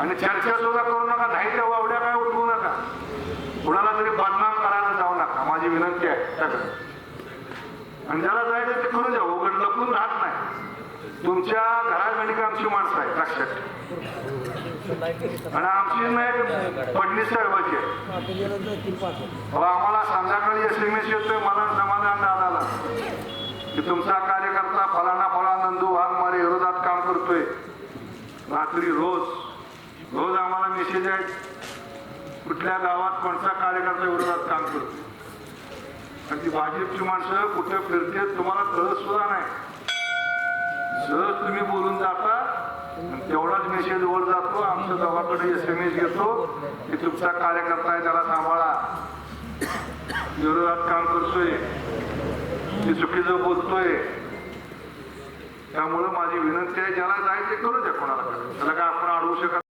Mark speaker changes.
Speaker 1: आणि चर्चा सुद्धा करू नका, नाही तेव्हा एवढ्या काय उठवू नका, कुणाला तरी बदनाम करायला जाऊ नका, माझी विनंती आहे सगळं. आणि ज्याला जायचं ते करू द्या, उघड लपून राहत नाही. तुमच्या घरागणिक आमची माणसं आहेत लक्षात, आणि आमची नाही फडणीस साहेबाची आम्हाला संध्याकाळी SMS येतोय मला समाधान दादाला की तुमचा कार्यकर्ता फलाना नंदू वाघमारे विरोधात काम करतोय. रात्री रोज आम्हाला मेसेज आहेत कुठल्या गावात कोणता कार्यकर्ता विरोधात काम करतोय. आणि ती भाजपची माणसं कुठे फिरते तुम्हाला कळत सुद्धा नाही. सहज तुम्ही बोलून जाता, तेवढाच मेसेज वर जातो, आमच्या गावाकडे SMS येतो की तुमचा कार्यकर्ता आहे त्याला सांभाळा, विरोधात काम करतोय, ते चुकीचं बोलतोय. त्यामुळे माझी विनंती आहे, ज्याला जायचे करू द्या, कोणाला त्याला काय आपण अडवू शकत